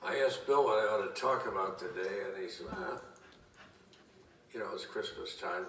I asked Bill what I ought to talk about today, and he said, it's Christmas time.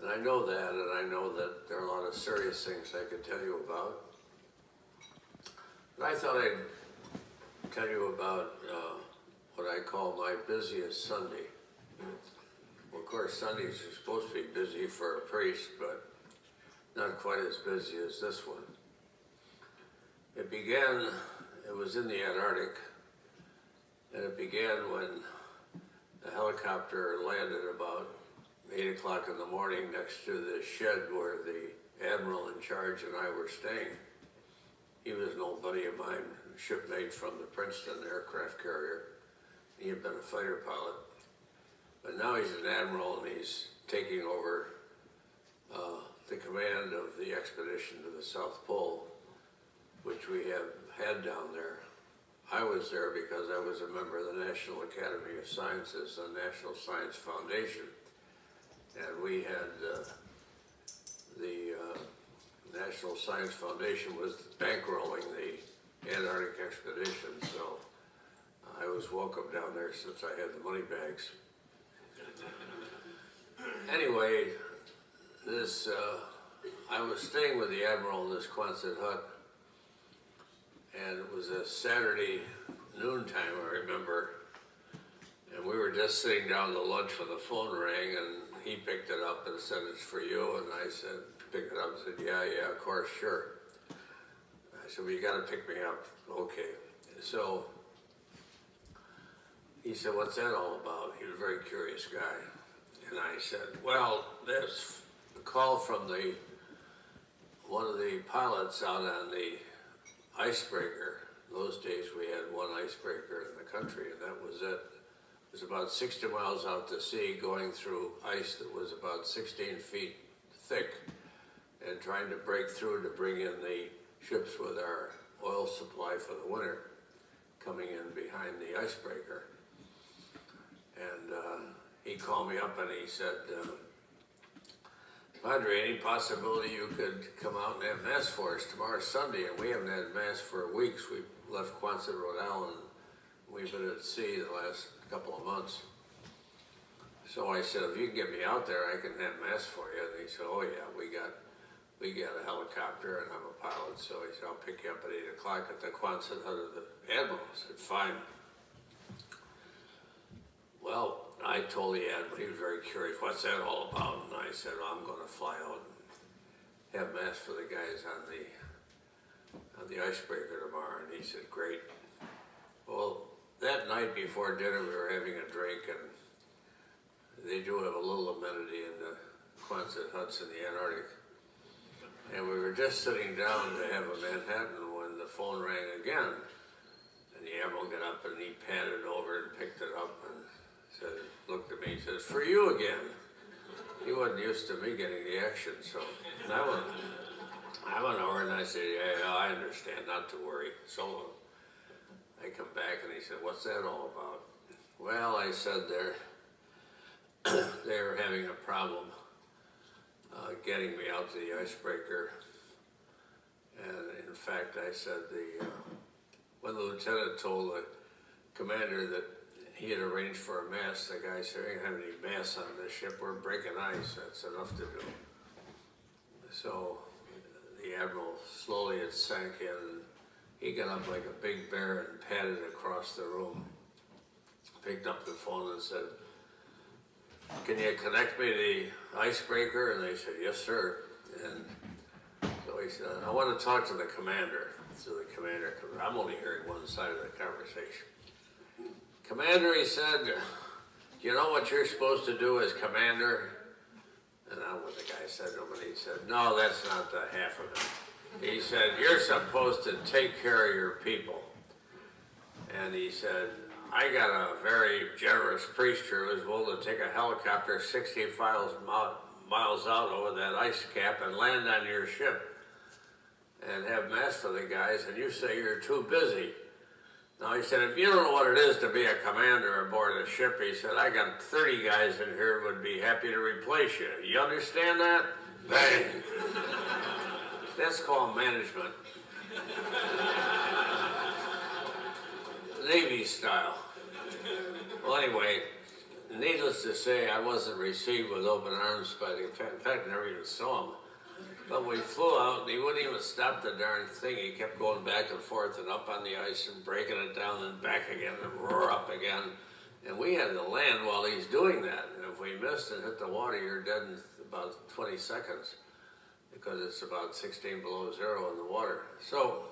And I know that, and I know that there are a lot of serious things I could tell you about. But I thought I'd tell you about what I call my busiest Sunday. Well, of course, Sundays are supposed to be busy for a priest, but not quite as busy as this one. It was in the Antarctic, and it began when the helicopter landed about 8 o'clock in the morning next to the shed where the admiral in charge and I were staying. He was an old buddy of mine, a shipmate from the Princeton aircraft carrier. He had been a fighter pilot, but now he's an admiral and he's taking over the command of the expedition to the South Pole, which we have had down there. I was there because I was a member of the National Academy of Sciences, the National Science Foundation, and we had the National Science Foundation was bankrolling the Antarctic expedition, so I was welcome down there since I had the money bags. Anyway, I was staying with the Admiral in this Quonset hut, and it was a Saturday noontime, I remember, and we were just sitting down to lunch when the phone rang, and he picked it up and said, "It's for you," and I said, picked it up and said, yeah, of course, sure. I said, "Well, you got to pick me up." Okay. So he said, "What's that all about?" He was a very curious guy. And I said, "Well, there's a call from one of the pilots out on the icebreaker." In those days we had one icebreaker in the country, and that was it. It was about 60 miles out to sea, going through ice that was about 16 feet thick, and trying to break through to bring in the ships with our oil supply for the winter, coming in behind the icebreaker. And he called me up and he said, "Padre, any possibility you could come out and have Mass for us? Tomorrow's Sunday, and we haven't had Mass for weeks. We left Quonset, Rhode Island. We've been at sea the last couple of months." So I said, "If you can get me out there, I can have Mass for you." And he said, "Oh yeah, we got a helicopter, and I'm a pilot." So he said, "I'll pick you up at 8 o'clock at the Quonset hut of the Admiral." I said, "Fine." Well, I told the Admiral, he was very curious, "What's that all about?" And I said, "I'm going to fly out and have Mass for the guys on the icebreaker tomorrow." And he said, "Great." Well, that night before dinner, we were having a drink, and they do have a little amenity in the Quonset huts in the Antarctic. And we were just sitting down to have a Manhattan when the phone rang again. And the Admiral got up and he padded over and picked it up and said, looked at me, he says, "For you again." He wasn't used to me getting the action, so I went over and I said, "Yeah, I understand, not to worry." So I come back and he said, "What's that all about?" Well, I said they were having a problem getting me out to the icebreaker. And in fact, I said when the lieutenant told the commander that he had arranged for a Mass, the guy said, "We don't have any Mass on this ship, we're breaking ice, that's enough to do." So the Admiral slowly had sank in. He got up like a big bear and padded across the room, picked up the phone and said, "Can you connect me to the icebreaker?" And they said, "Yes, sir." And so he said, "I want to talk to the commander." So the commander, I'm only hearing one side of the conversation. "Commander," he said, "do you know what you're supposed to do as commander?" And I don't know what the guy said to him, and he said, "No, that's not the half of it." He said, "You're supposed to take care of your people." And he said, "I got a very generous priest here who's willing to take a helicopter 60 miles out over that ice cap and land on your ship and have Mass for the guys, and you say you're too busy." Now, he said, "If you don't know what it is to be a commander aboard a ship," he said, "I got 30 guys in here who would be happy to replace you. You understand that?" Bang! That's called management. Navy style. Well, anyway, needless to say, I wasn't received with open arms by the, in fact, I never even saw him. But we flew out, and he wouldn't even stop the darn thing. He kept going back and forth and up on the ice and breaking it down and back again and roar up again. And we had to land while he's doing that. And if we missed and hit the water, you're dead in about 20 seconds because it's about 16 below zero in the water. So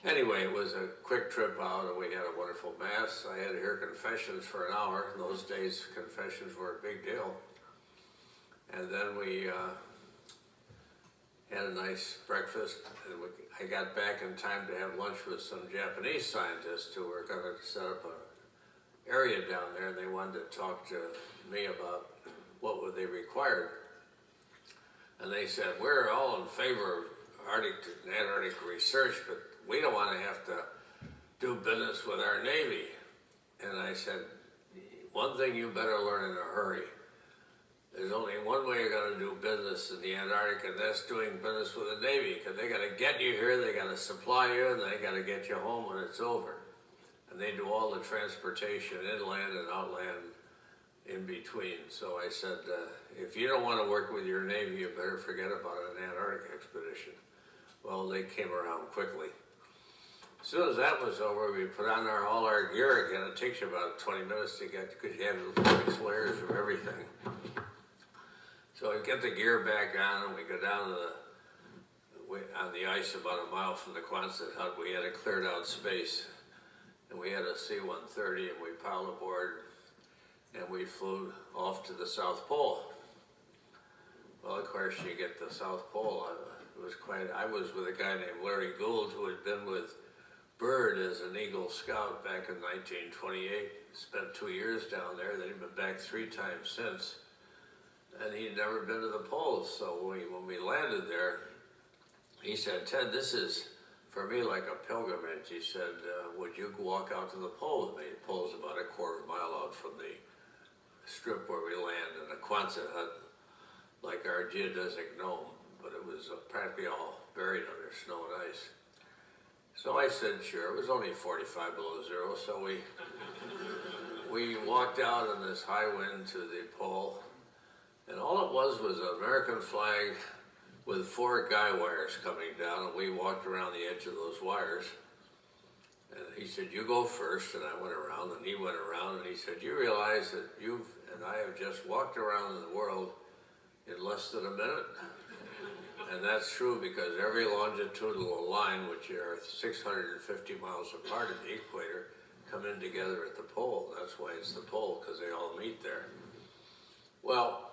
anyway, it was a quick trip out, and we had a wonderful mass. I had to hear confessions for an hour. In those days, confessions were a big deal. And then we had a nice breakfast, and I got back in time to have lunch with some Japanese scientists who were going to set up an area down there, and they wanted to talk to me about what would they required. And they said, we're all in favor of Arctic and Antarctic research, but we don't want to have to do business with our Navy. And I said, one thing you better learn in a hurry. There's only one way you're going to do business in the Antarctic, and that's doing business with the Navy, because they got to get you here, they got to supply you, and they got to get you home when it's over. And they do all the transportation, inland and outland, in between. So I said, if you don't want to work with your Navy, you better forget about an Antarctic expedition. Well, they came around quickly. As soon as that was over, we put on all our gear again. It takes you about 20 minutes to get, because you have 6 layers of everything. So we get the gear back on, and we go down to on the ice about a mile from the Quonset hut. We had a cleared out space, and we had a C-130, and we piled aboard, and we flew off to the South Pole. Well, of course, you get to the South Pole. I was with a guy named Larry Gould, who had been with Byrd as an Eagle Scout back in 1928. Spent 2 years down there. Then he'd been back 3 times since. And he'd never been to the poles. So when we landed there, he said, Ted, this is for me like a pilgrimage. He said, would you walk out to the pole with me? The pole's about a quarter mile out from the strip where we land in a Quonset hut, like our geodesic gnome, but it was practically all buried under snow and ice. So I said, sure. It was only 45 below zero, so we walked out on this high wind to the pole, and all it was an American flag with 4 guy wires coming down, and we walked around the edge of those wires. And he said, you go first, and I went around, and he went around, and he said, you realize that you and I have just walked around the world in less than a minute? And that's true, because every longitudinal line, which are 650 miles apart at the equator, come in together at the pole. That's why it's the pole, because they all meet there. Well,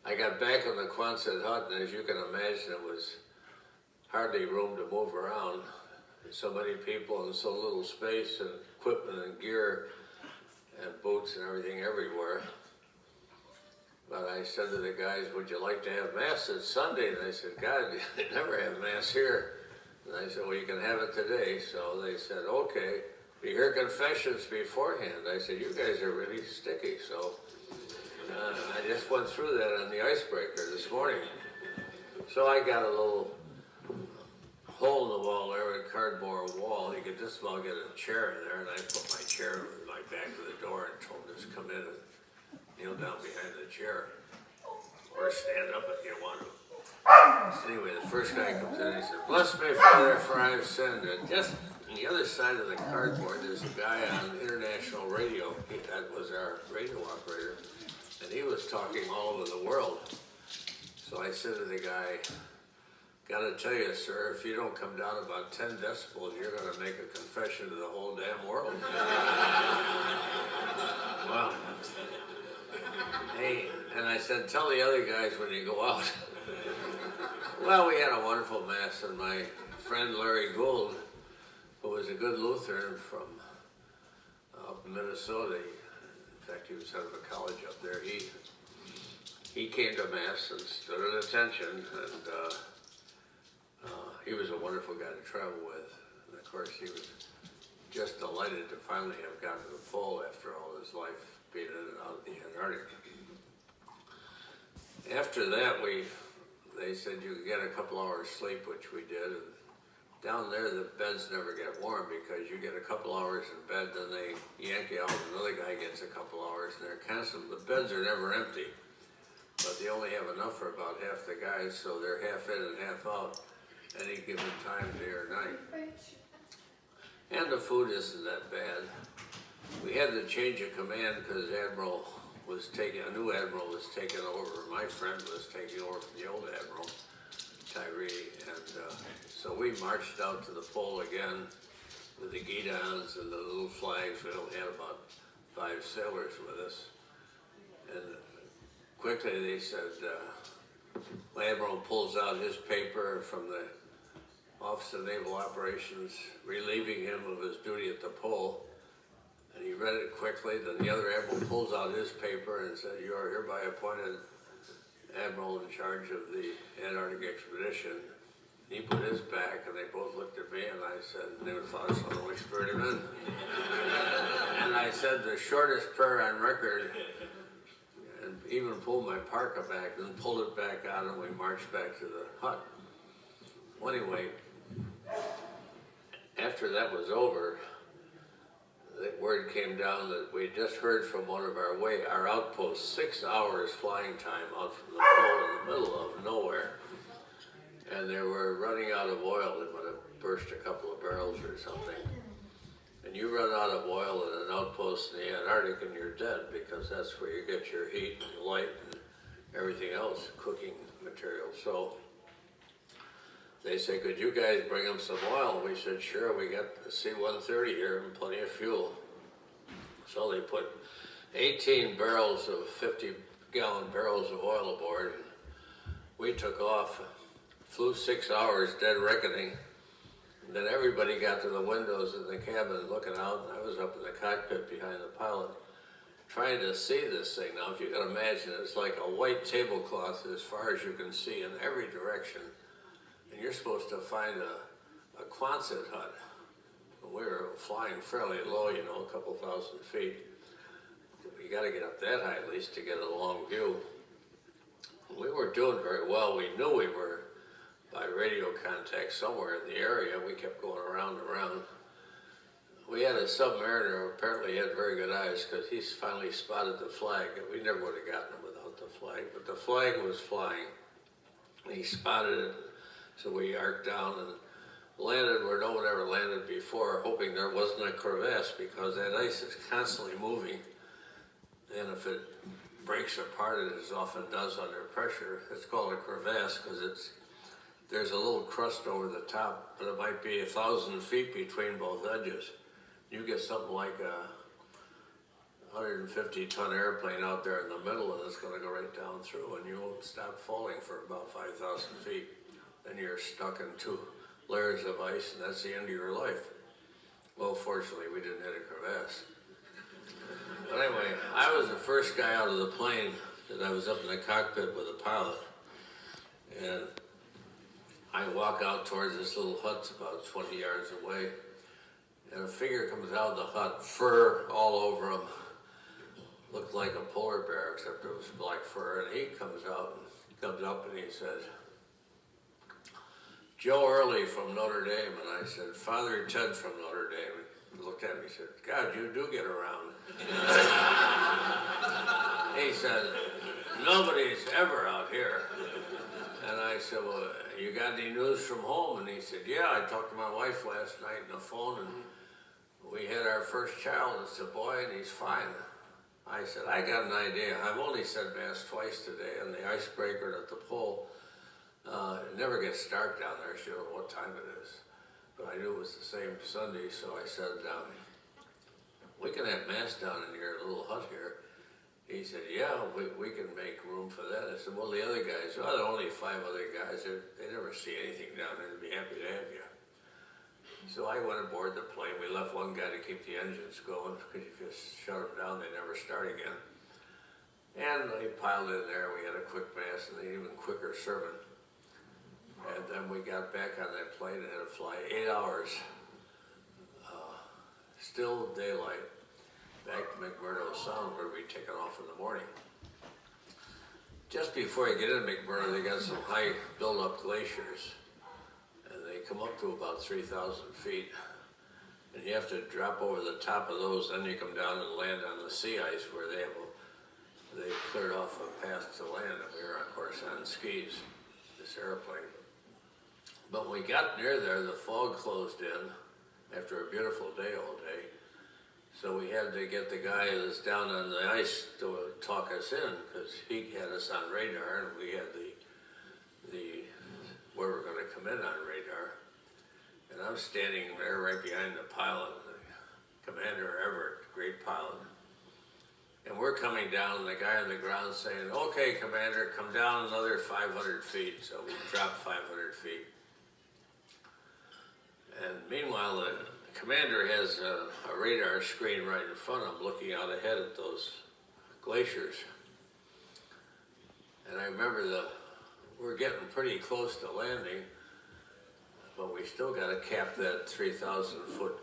I got back on the Quonset hut, and as you can imagine, it was hardly room to move around. So many people and so little space and equipment and gear and boots and everything everywhere. But I said to the guys, would you like to have Mass? It's Sunday. And they said, God, you never have Mass here. And I said, well, you can have it today. So they said, okay. We hear confessions beforehand. I said, you guys are really sticky. So I just went through that on the icebreaker this morning. So I got a little hole in the wall there, a cardboard wall. You could just about get a chair in there. And I put my chair with my back to the door and told them, just come in and kneel down behind the chair, or stand up if you want to. Anyway, the first guy comes in and he says, bless me, Father, for I have sinned. And just on the other side of the cardboard, there's a guy on international radio. That was our radio operator, and he was talking all over the world. So I said to the guy, gotta tell you, sir, if you don't come down about 10 decibels, you're gonna make a confession to the whole damn world. Wow. Hey, and I said, tell the other guys when you go out. Well, we had a wonderful Mass, and my friend Larry Gould, who was a good Lutheran from up in Minnesota, in fact, he was head of a college up there, he came to Mass and stood at attention, and he was a wonderful guy to travel with. And of course, he was just delighted to finally have gotten to the pole after all his life being in and out of the Antarctic. After that, they said you could get a couple hours sleep, which we did, and down there the beds never get warm because you get a couple hours in bed, then they yank you out, another guy gets a couple hours, and they're constant. The beds are never empty, but they only have enough for about half the guys, so they're half in and half out any given time, day or night. And the food isn't that bad. We had to change of command because a new admiral was taking over. My friend was taking over from the old admiral, Tyree, and so we marched out to the pole again with the guidons and the little flags. We only had about 5 sailors with us, and quickly they said, my admiral pulls out his paper from the Office of Naval Operations, relieving him of his duty at the pole, and he read it quickly. Then the other admiral pulls out his paper and said, "You are hereby appointed admiral in charge of the Antarctic expedition." He put his back, and they both looked at me, and I said, "In the name of the Father, Son, and Holy Spirit, amen." And I said the shortest prayer on record, and even pulled my parka back, then pulled it back on, and we marched back to the hut. Well, anyway, after that was over, the word came down that we just heard from one of our outposts, 6 hours flying time out from the pole in the middle of nowhere. And they were running out of oil. They might have burst a couple of barrels or something. And you run out of oil in an outpost in the Antarctic and you're dead, because that's where you get your heat and light and everything else, cooking material. So they said, "Could you guys bring them some oil?" And we said, "Sure, we got the C-130 here and plenty of fuel." So they put 18 barrels of 50-gallon barrels of oil aboard. We took off, flew 6 hours, dead reckoning. And then everybody got to the windows in the cabin looking out, and I was up in the cockpit behind the pilot, trying to see this thing. Now, if you can imagine, it's like a white tablecloth as far as you can see in every direction. And you're supposed to find a Quonset hut. We were flying fairly low, you know, a couple thousand feet. You got to get up that high at least to get a long view. We weren't doing very well. We knew we were by radio contact somewhere in the area. We kept going around and around. We had a submariner who apparently had very good eyes, because he finally spotted the flag. We never would have gotten it without the flag, but the flag was flying. He spotted it. So we arced down and landed where no one ever landed before, hoping there wasn't a crevasse, because that ice is constantly moving. And if it breaks apart, as often does under pressure, it's called a crevasse because there's a little crust over the top, but it might be 1,000 feet between both edges. You get something like a 150-ton airplane out there in the middle, and it's going to go right down through, and you won't stop falling for about 5,000 feet. Then you're stuck in 2 layers of ice, and that's the end of your life. Well, fortunately, we didn't hit a crevasse. But anyway, I was the first guy out of the plane, that I was up in the cockpit with a pilot. And I walk out towards this little hut about 20 yards away, and a figure comes out of the hut, fur all over him. Looked like a polar bear, except it was black fur, and he comes out, comes up and he said, "Joe Early from Notre Dame." And I said, "Father Ted from Notre Dame." He looked at me and said, "God, you do get around." He said, "Nobody's ever out here." And I said, "Well, you got any news from home?" And he said, "Yeah, I talked to my wife last night on the phone, and we had our first child. It's a boy, and he's fine." I said, "I got an idea. I've only said Mass twice today on the icebreaker at the pole. It never gets dark down there, so you don't know what time it is. But I knew it was the same Sunday, so I said, we can have Mass down in your little hut here." He said, "Yeah, we can make room for that." I said, "Well, the other guys," "Well, there are only 5 other guys. They never see anything down there. They'd be happy to have you." So I went aboard the plane. We left one guy to keep the engines going, because if you shut them down, they never start again. And they piled in there. We had a quick Mass and an even quicker sermon. And then we got back on that plane and had to fly 8 hours, still daylight, back to McMurdo Sound, where we'd taken off in the morning. Just before you get into McMurdo, they got some high build-up glaciers, and they come up to about 3,000 feet. And you have to drop over the top of those, then you come down and land on the sea ice where they cleared off a path to land. And we were, of course, on skis, this airplane. But when we got near there, the fog closed in after a beautiful day all day. So we had to get the guy who was down on the ice to talk us in, because he had us on radar and we had the where we're going to come in on radar. And I'm standing there right behind the pilot, Commander Everett, great pilot. And we're coming down, and the guy on the ground saying, "Okay, Commander, come down another 500 feet." So we dropped 500 feet. And meanwhile, the commander has a radar screen right in front of him, looking out ahead at those glaciers. And I remember we're getting pretty close to landing, but we still got to cap that 3,000 foot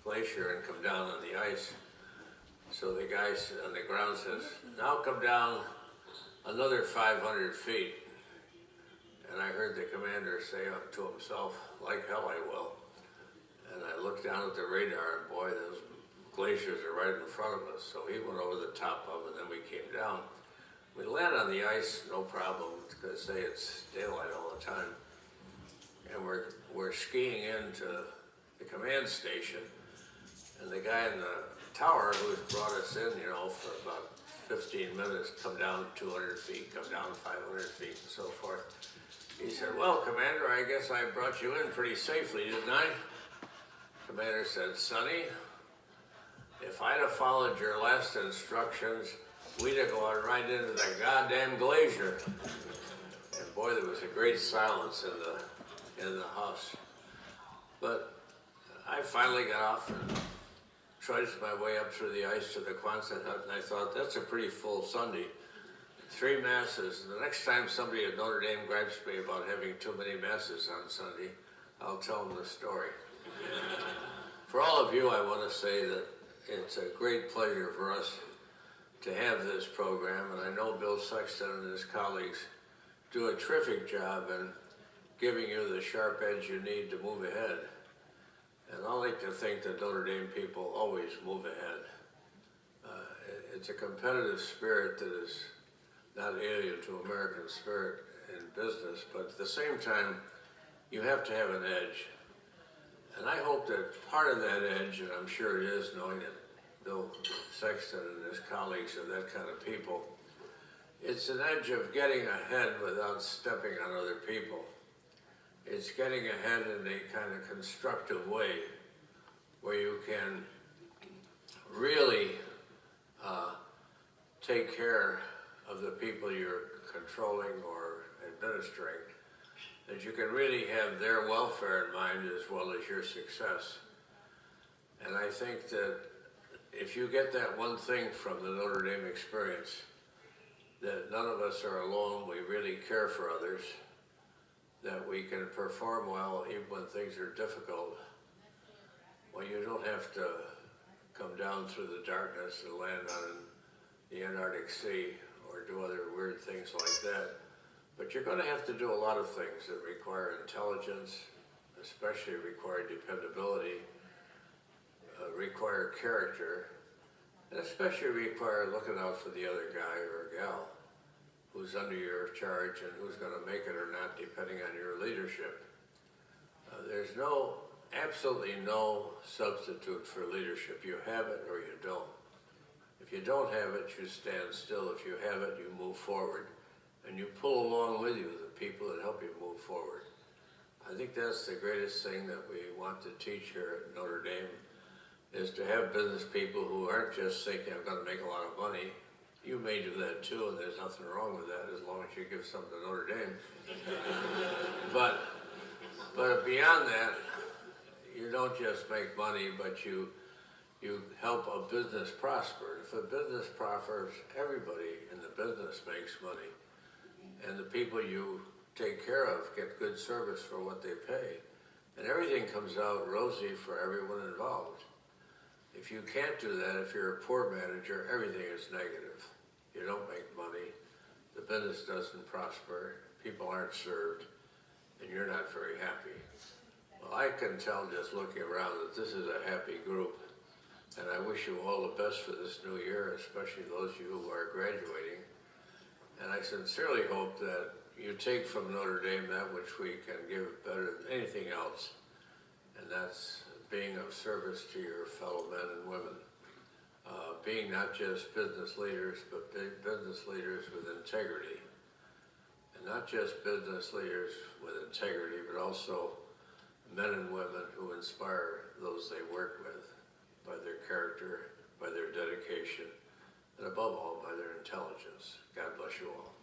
glacier and come down on the ice. So the guy on the ground says, "Now come down another 500 feet. And I heard the commander say to himself, "Like hell I will." And I looked down at the radar, and boy, those glaciers are right in front of us. So he went over the top of it, and then we came down. We land on the ice, no problem, because it's daylight all the time. And we're skiing into the command station, and the guy in the tower who's brought us in, for about 15 minutes, come down 200 feet, come down 500 feet, and so forth. He said, "Well, Commander, I guess I brought you in pretty safely, didn't I?" Commander said, "Sonny, if I'd have followed your last instructions, we'd have gone right into the goddamn glacier." And boy, there was a great silence in the house. But I finally got off and trudged my way up through the ice to the Quonset hut, and I thought, that's a pretty full Sunday. 3 masses. And the next time somebody at Notre Dame gripes me about having too many masses on Sunday, I'll tell them the story. For all of you, I want to say that it's a great pleasure for us to have this program, and I know Bill Sexton and his colleagues do a terrific job in giving you the sharp edge you need to move ahead. And I like to think that Notre Dame people always move ahead. It's a competitive spirit that is not alien to American spirit in business, but at the same time, you have to have an edge. And I hope that part of that edge, and I'm sure it is, knowing that Bill Sexton and his colleagues are that kind of people, it's an edge of getting ahead without stepping on other people. It's getting ahead in a kind of constructive way where you can really take care of the people you're controlling or administering, that you can really have their welfare in mind as well as your success. And I think that if you get that one thing from the Notre Dame experience, that none of us are alone, we really care for others, that we can perform well even when things are difficult. Well, you don't have to come down through the darkness and land on the Antarctic Sea or do other weird things like that. But you're going to have to do a lot of things that require intelligence, especially require dependability, require character, and especially require looking out for the other guy or gal who's under your charge and who's going to make it or not depending on your leadership. There's absolutely no substitute for leadership. You have it or you don't. If you don't have it, you stand still. If you have it, you move forward. And you pull along with you the people that help you move forward. I think that's the greatest thing that we want to teach here at Notre Dame, is to have business people who aren't just thinking, I'm going to make a lot of money. You may do that too, and there's nothing wrong with that as long as you give something to Notre Dame. But beyond that, you don't just make money, but you help a business prosper. If a business prospers, everybody in the business makes money. And the people you take care of get good service for what they pay. And everything comes out rosy for everyone involved. If you can't do that, if you're a poor manager, everything is negative. You don't make money, the business doesn't prosper, people aren't served, and you're not very happy. Well, I can tell just looking around that this is a happy group, and I wish you all the best for this new year, especially those of you who are graduating. And I sincerely hope that you take from Notre Dame that which we can give better than anything else, and that's being of service to your fellow men and women. Being not just business leaders, but business leaders with integrity. And not just business leaders with integrity, but also men and women who inspire those they work with by their character, by their dedication, and above all, by their intelligence. God bless you all.